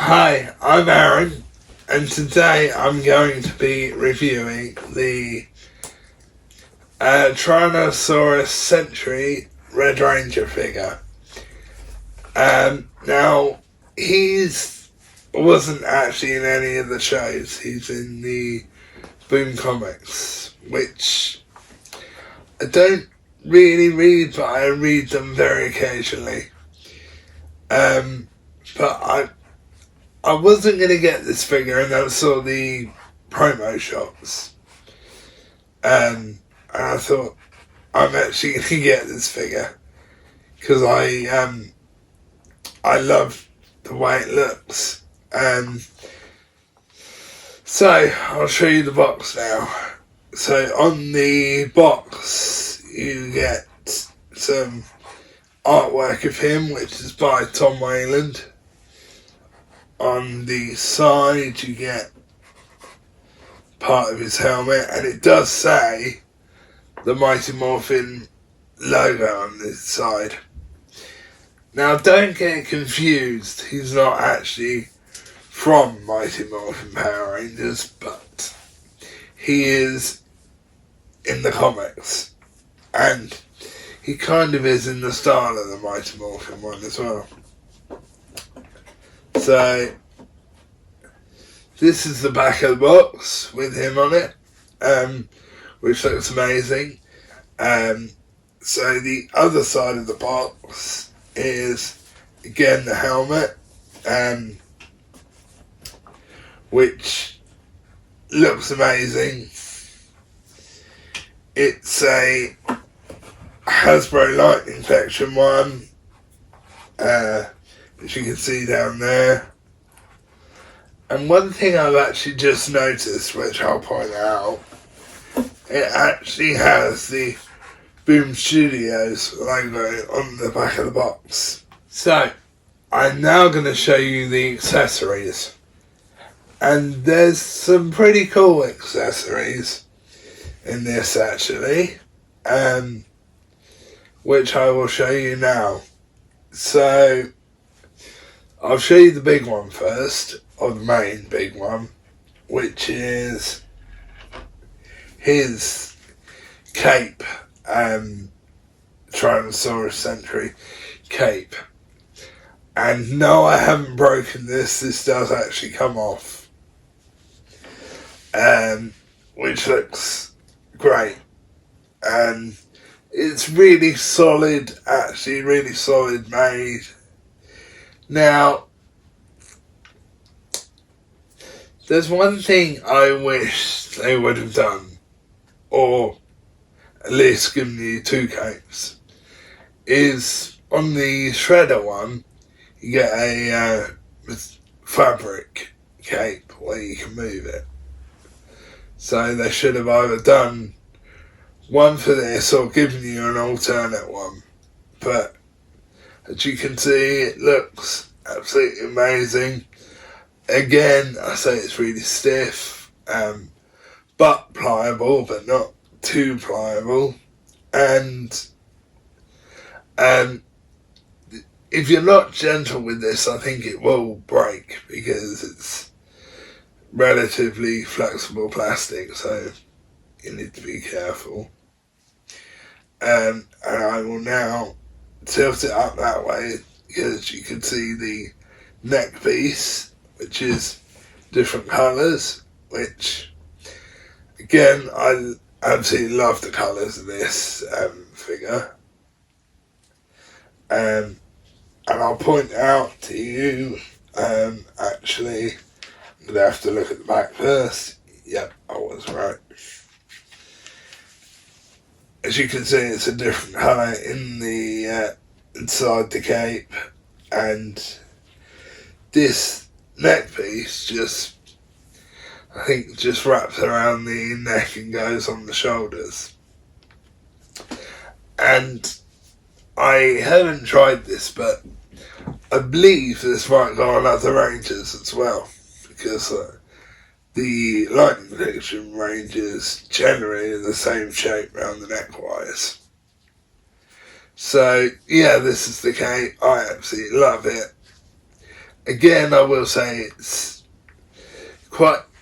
Hi, I'm Arran, and today I'm going to be reviewing the Tyrannosaurus Sentry Red Ranger figure. Now, wasn't actually in any of the shows. He's in the Boom comics, which I don't really read, but I read them very occasionally. But I wasn't going to get this figure, and I saw the promo shots. And I thought, I'm actually going to get this figure. Because I love the way it looks. So, I'll show you the box now. So, on the box, you get some artwork of him, which is by Tom Wayland. On the side, you get part of his helmet, and it does say the Mighty Morphin logo on this side. Now, don't get confused, he's not actually from Mighty Morphin Power Rangers, but he is in the comics, and he kind of is in the style of the Mighty Morphin one as well. So, this is the back of the box with him on it, which looks amazing. So the other side of the box is, again, the helmet, which looks amazing. It's a Hasbro Lightning Section 1, which you can see down there. And one thing I've actually just noticed, which I'll point out, it actually has the Boom Studios logo on the back of the box. So, I'm now going to show you the accessories. And there's some pretty cool accessories in this actually, which I will show you now. So, I'll show you the big one first, or the main big one, which is his cape, Tyrannosaurus Sentry cape. And no, I haven't broken this does actually come off, which looks great, and it's really solid, actually really solid made. Now, there's one thing I wish they would have done, or at least given you two capes, is on the shredder one, you get a fabric cape where you can move it. So they should have either done one for this or given you an alternate one. But as you can see, it looks absolutely amazing. Again, I say it's really stiff, but pliable, but not too pliable. And if you're not gentle with this, I think it will break, because it's relatively flexible plastic, so you need to be careful. And I will now tilt it up that way, because you can see the neck piece, which is different colours, which, again, I absolutely love the colours of this figure. And I'll point out to you, actually, I'm going to have to look at the back first. Yep, I was right. As you can see, it's a different colour in the inside the cape, and this neck piece I think just wraps around the neck and goes on the shoulders. And I haven't tried this, but I believe this might go on other ranges as well, because the Lightning Section ranges generally are the same shape around the neck wise. So yeah, this is the cape. I absolutely love it. again, I will say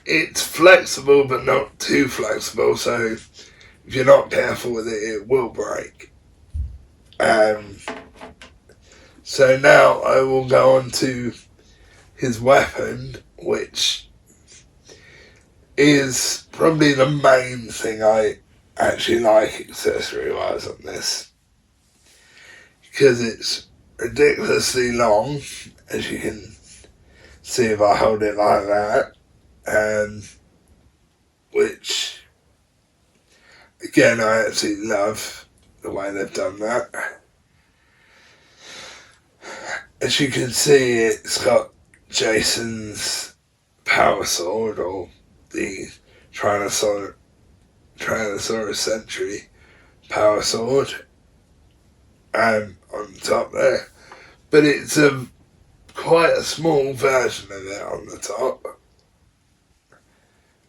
it's flexible, but not too flexible, so if you're not careful with it, it will break. So now I will go on to his weapon, which is probably the main thing I actually like accessory-wise on this, because it's ridiculously long, as you can see if I hold it like that, which, again, I absolutely love the way they've done that. As you can see, it's got Jason's power sword, or the Tyrannosaurus Sentry power sword, on top there. But it's quite a small version of it on the top.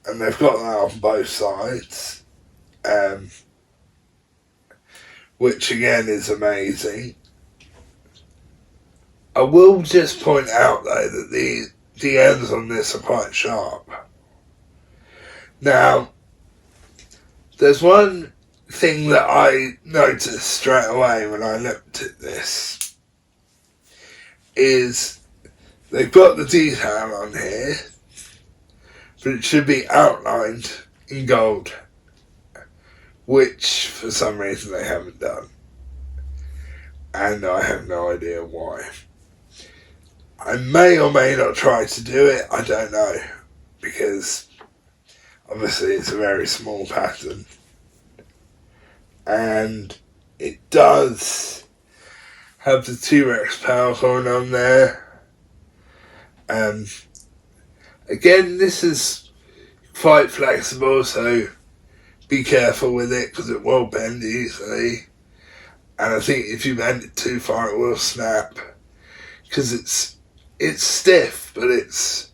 And they've got that on both sides. Which again is amazing. I will just point out though that the ends on this are quite sharp. Now, there's one thing that I noticed straight away when I looked at this, is they've got the detail on here, but it should be outlined in gold, which for some reason they haven't done, and I have no idea why. I may or may not try to do it, I don't know, because obviously it's a very small pattern, and it does have the T-Rex power coin on there. Again, this is quite flexible, so be careful with it because it will bend easily, and I think if you bend it too far it will snap, because it's stiff but it's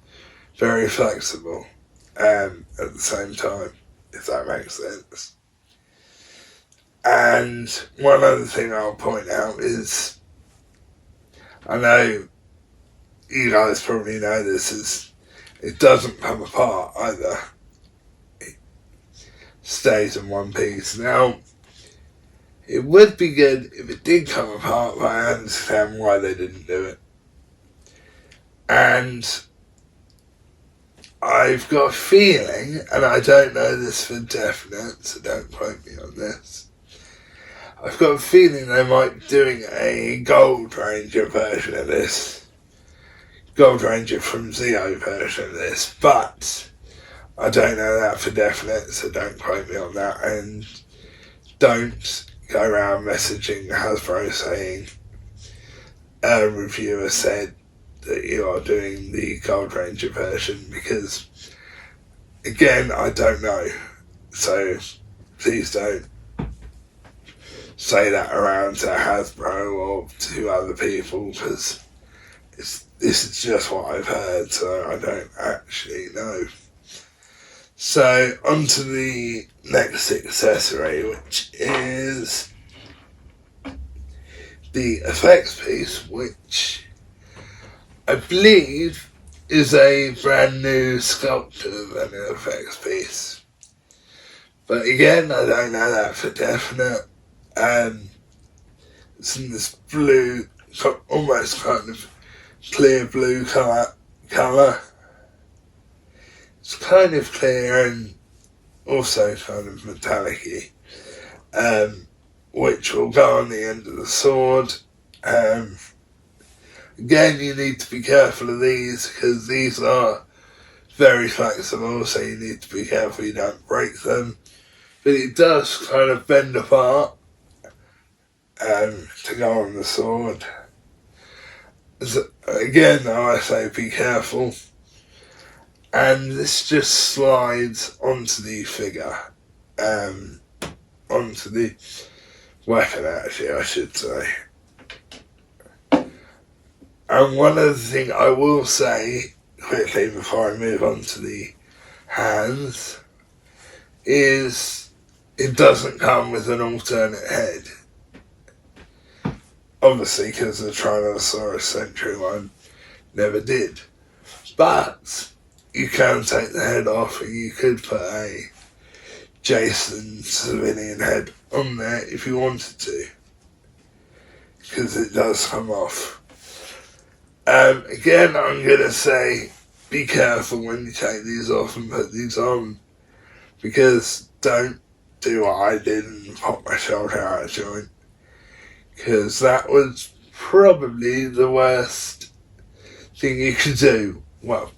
very flexible at the same time, if that makes sense. And one other thing I'll point out is, I know you guys probably know this, is it doesn't come apart either. It stays in one piece. Now, it would be good if it did come apart, but I understand why they didn't do it. And I've got a feeling, and I don't know this for definite, so don't quote me on this, I've got a feeling they might be doing a Gold Ranger version of this. Gold Ranger from Zeo version of this, but I don't know that for definite, so don't quote me on that, and don't go around messaging Hasbro saying a reviewer said that you are doing the Gold Ranger version, because again, I don't know, so please don't say that around to Hasbro or to other people, because this is just what I've heard, so I don't actually know. So, on to the next accessory, which is the effects piece, which I believe is a brand new sculpture and an effects piece. But again, I don't know that for definite. It's in this blue, almost kind of clear blue colour. It's kind of clear and also kind of metallic-y, which will go on the end of the sword. Again, you need to be careful of these, because these are very flexible, so you need to be careful you don't break them. But it does kind of bend apart to go on the sword. So, again, though, I say be careful. And this just slides onto the figure, onto the weapon, actually, I should say. And one other thing I will say quickly before I move on to the hands is it doesn't come with an alternate head. Obviously, because the Tyrannosaurus Sentry one never did. But you can take the head off, and you could put a Jason civilian head on there if you wanted to, because it does come off. Again, I'm going to say be careful when you take these off and put these on, because don't do what I did and pop my shoulder out of joint, because that was probably the worst thing you could do. Well,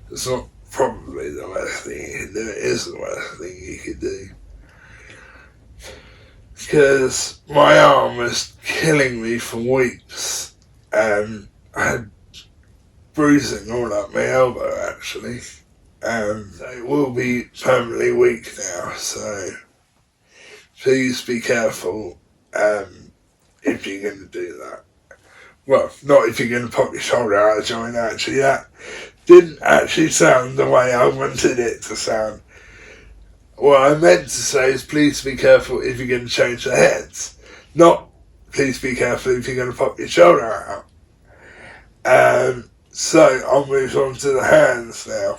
it's not probably the worst thing you could do, it is the worst thing you could do. Because my arm was killing me for weeks. I had bruising all up my elbow, actually. So it will be permanently weak now, so please be careful if you're going to do that. Well, not if you're going to pop your shoulder out of joint, actually. That didn't actually sound the way I wanted it to sound. What I meant to say is please be careful if you're going to change the heads. Not please be careful if you're going to pop your shoulder out. So I'll move on to the hands now.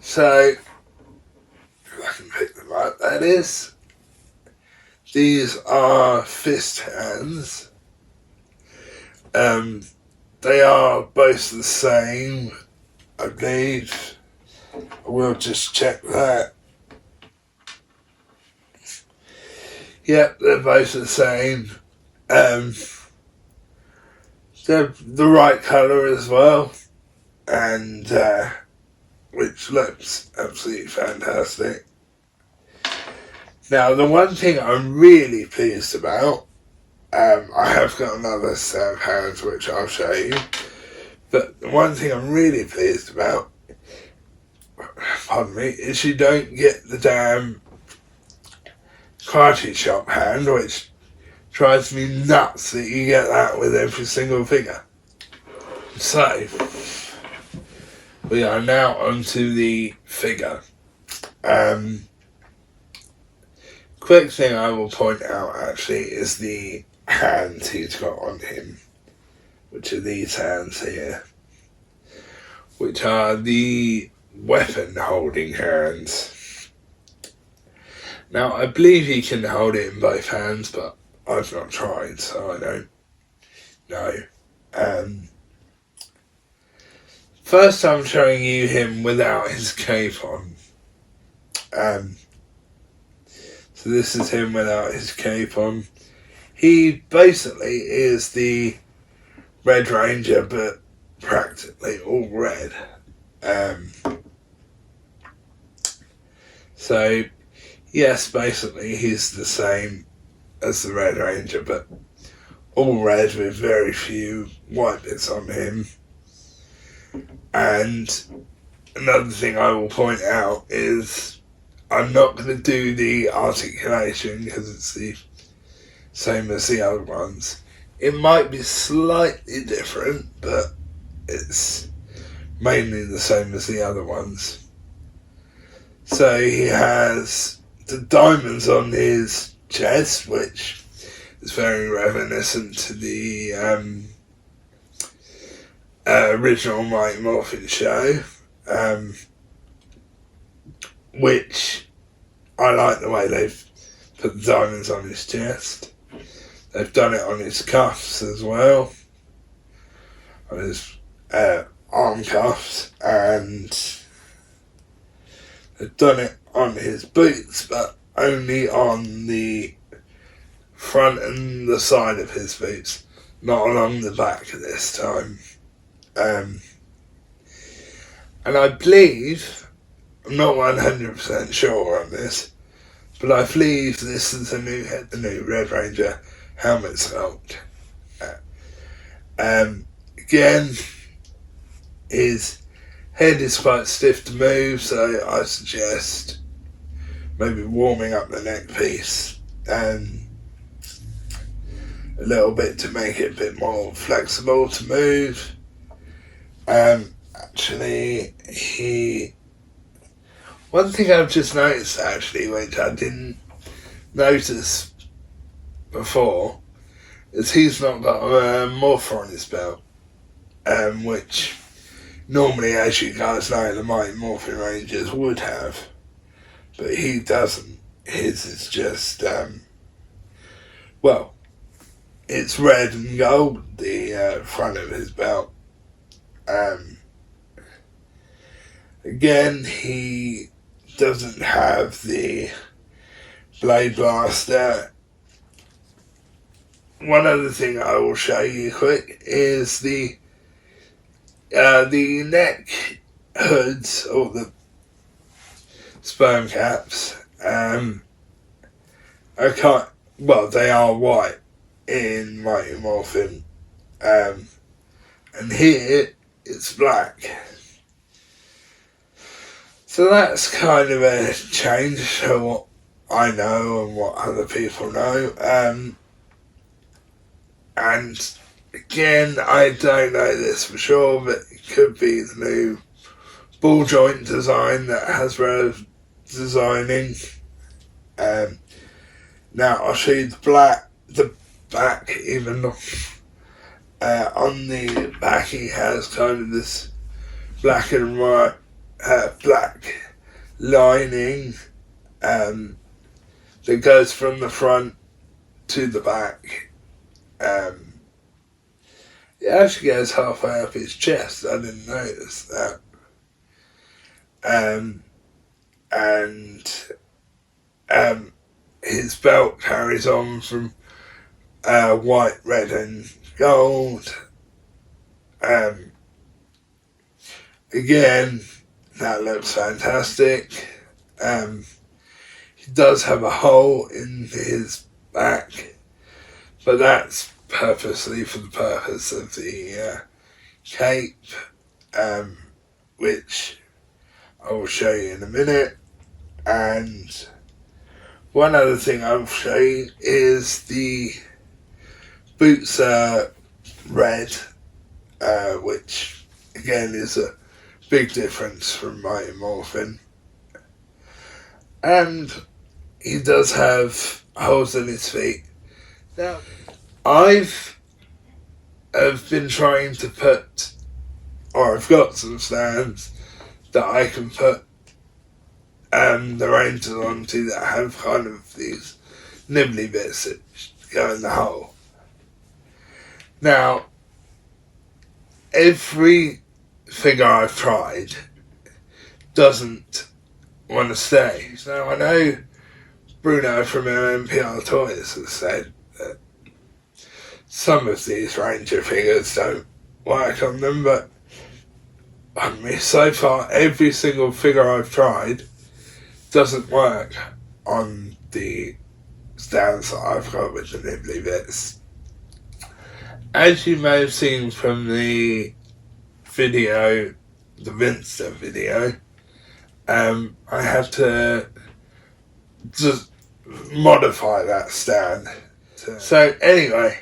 So, if I can pick them up, that is. These are fist hands. They are both the same, I believe. I will just check that. Yep, they're both the same. They're the right colour as well, and which looks absolutely fantastic. Now, the one thing I'm really pleased about, I have got another set of hands which I'll show you, but the one thing I'm really pleased about, pardon me, is you don't get the damn karate chop hand, which drives me nuts that you get that with every single figure. So, we are now onto the figure. Quick thing I will point out actually is the hands he's got on him, which are these hands here, which are the weapon holding hands. Now I believe he can hold it in both hands, but I've not tried, so I don't know. First I'm showing you him without his cape on. So this is him without his cape on. He basically is the Red Ranger, but practically all red. So, yes, basically he's the same as the Red Ranger, but all red with very few white bits on him. And another thing I will point out is I'm not going to do the articulation because it's the same as the other ones. It might be slightly different, but it's mainly the same as the other ones. So he has the diamonds on his chest, which is very reminiscent to the original Mighty Morphin show, which I like the way they've put the diamonds on his chest. They've done it on his cuffs as well, on his arm cuffs, and they've done it on his boots, but only on the front and the side of his boots, not along the back this time. And I believe, I'm not 100% sure on this, but I believe this is the new Red Ranger helmet sculpt. Again, his head is quite stiff to move, so I suggest maybe warming up the neck piece and a little bit to make it a bit more flexible to move. Actually, one thing I've just noticed actually, which I didn't notice before, is he's not got a Mmpr on his belt, which normally, as you guys know, the Mighty Morphin Rangers would have, but he doesn't. His is just, well, it's red and gold, the front of his belt. Again, he doesn't have the Blade Blaster. One other thing I will show you quick is the neck hoods, or the sperm caps. They are white in Mighty Morphin, and here it's black. So that's kind of a change to what I know and what other people know. And again, I don't know this for sure, but it could be the new ball joint design that Hasbro designing. Now I'll show you the back even. On the back he has kind of this black and white, black lining that goes from the front to the back. It actually goes halfway up his chest. I didn't notice that. And his belt carries on from white, red, and gold. Again, that looks fantastic. He does have a hole in his back, but that's purposely for the purpose of the cape, which I will show you in a minute. And one other thing I will show you is the boots are red, which again is a big difference from Mighty Morphin. And he does have holes in his feet. Now, I've been trying to put, or I've got some stands that I can put the Rangers onto that have kind of these nibbly bits that go in the hole. Now, every figure I've tried doesn't want to stay. So I know Bruno from Mmpr Toys has said that some of these Ranger figures don't work on them, but I mean, so far every single figure I've tried doesn't work on the stands that I've got with the nibbly bits. As you may have seen from the video, the Vinster video, I had to just modify that stand. So anyway,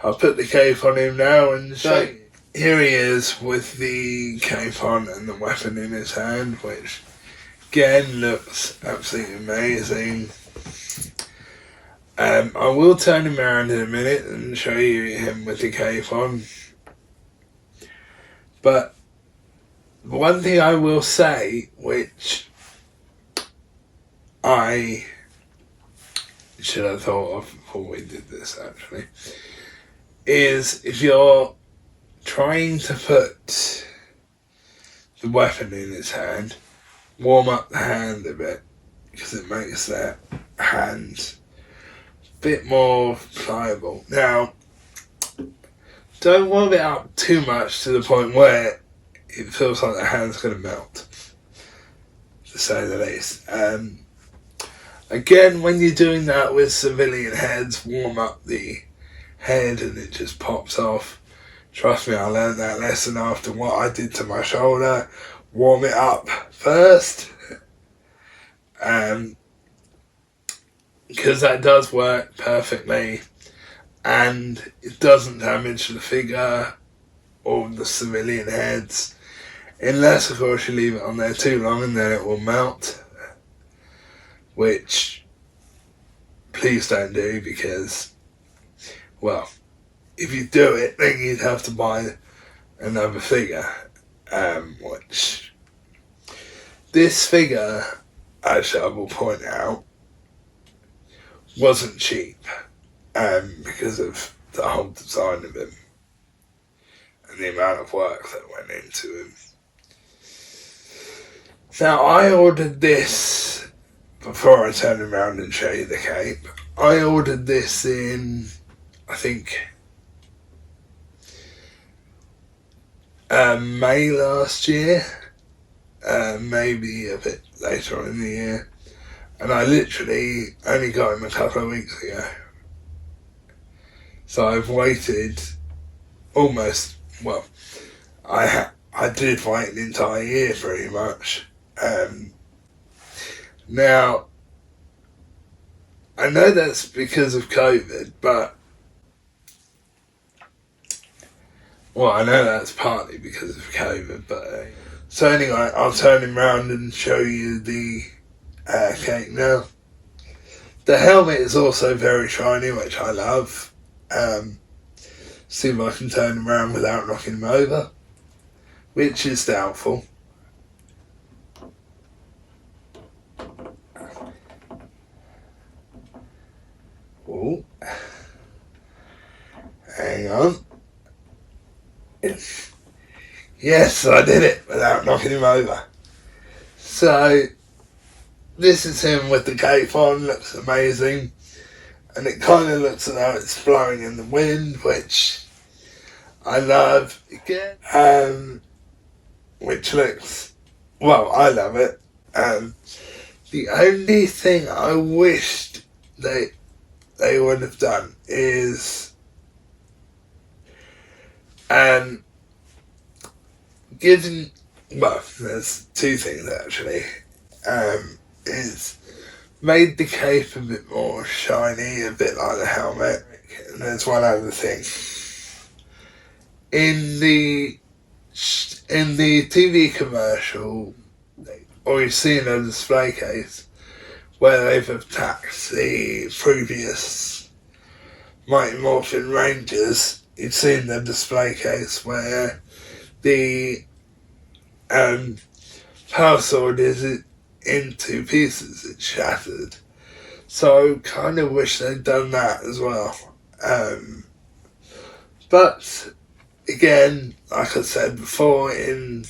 I'll put the cape on him now and show you. Here he is with the cape on and the weapon in his hand, which again looks absolutely amazing. I will turn him around in a minute and show you him with the cape on. But one thing I will say, which I should have thought of before we did this actually, is if you're trying to put the weapon in his hand, warm up the hand a bit, because it makes that hand a bit more pliable. Now, don't warm it up too much to the point where it feels like the hand's going to melt, to say the least. Again, when you're doing that with civilian heads, warm up the head and it just pops off. Trust me, I learned that lesson after what I did to my shoulder. Warm it up first. Because that does work perfectly. And it doesn't damage the figure or the civilian heads. Unless, of course, you leave it on there too long and then it will melt. Which, please don't do, because well, if you do it, then you'd have to buy another figure, which this figure, actually I will point out, wasn't cheap, because of the whole design of him and the amount of work that went into him. Now, I ordered this, before I turn around and show you the cape, I ordered this in, I think, May last year, maybe a bit later on in the year, and I literally only got him a couple of weeks ago. So I've waited almost, well, I did wait an entire year pretty much. Now, I know that's because of COVID, but, well, I know that's partly because of COVID, but, so anyway, I'll turn him round and show you the cape now. The helmet is also very shiny, which I love. See if I can turn him around without knocking him over, which is doubtful. Oh, hang on. Yes, I did it without knocking him over. So, this is him with the cape on, looks amazing. And it kind of looks as though it's blowing in the wind, which I love again. Which looks, well, I love it. The only thing I wished they would have done is given, well, there's two things actually, is made the cape a bit more shiny, a bit like the helmet. And there's one other thing. In the TV commercial, or you've seen a display case where they've attacked the previous Mighty Morphin Rangers, you've seen the display case where the power sword is in two pieces, it's shattered. So I kind of wish they'd done that as well. But again, like I said before in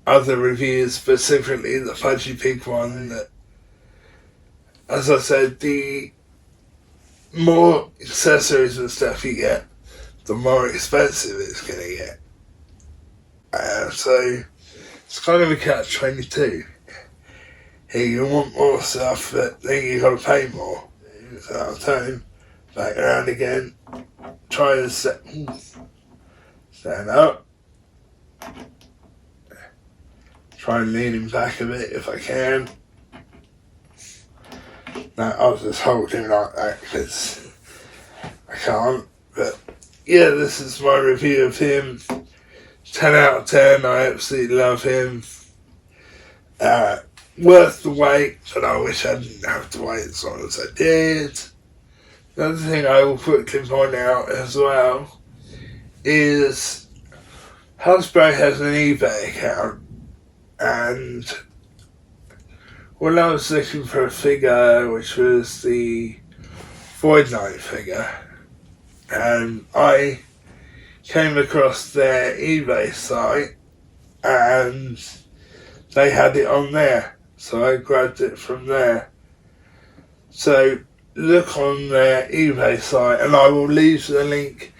other reviews, specifically the Fudgy Pig one, that, as I said, the more accessories and stuff you get, the more expensive it's going to get. So it's kind of a catch-22. Here, you want more stuff, but then you got to pay more. So I'll turn him back around again. Try and stand up. Try and lean him back a bit if I can. No, I'll just hold him like that because I can't. But yeah, this is my review of him. 10 out of 10, I absolutely love him. Worth the wait, but I wish I didn't have to wait as long as I did. The other thing I will quickly point out as well is Hasbro has an eBay account, and when I was looking for a figure, which was the Void Knight figure, and I came across their eBay site and they had it on there, so I grabbed it from there. So look on their eBay site, and I will leave the link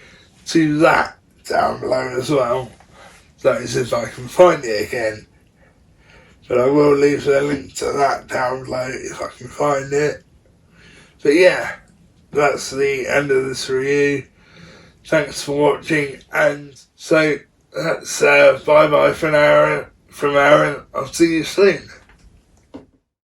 to that down below as well. That is if I can find it again. But I will leave the link to that down below if I can find it. But yeah, that's the end of this review. Thanks for watching, and so that's bye bye from Arran. I'll see you soon.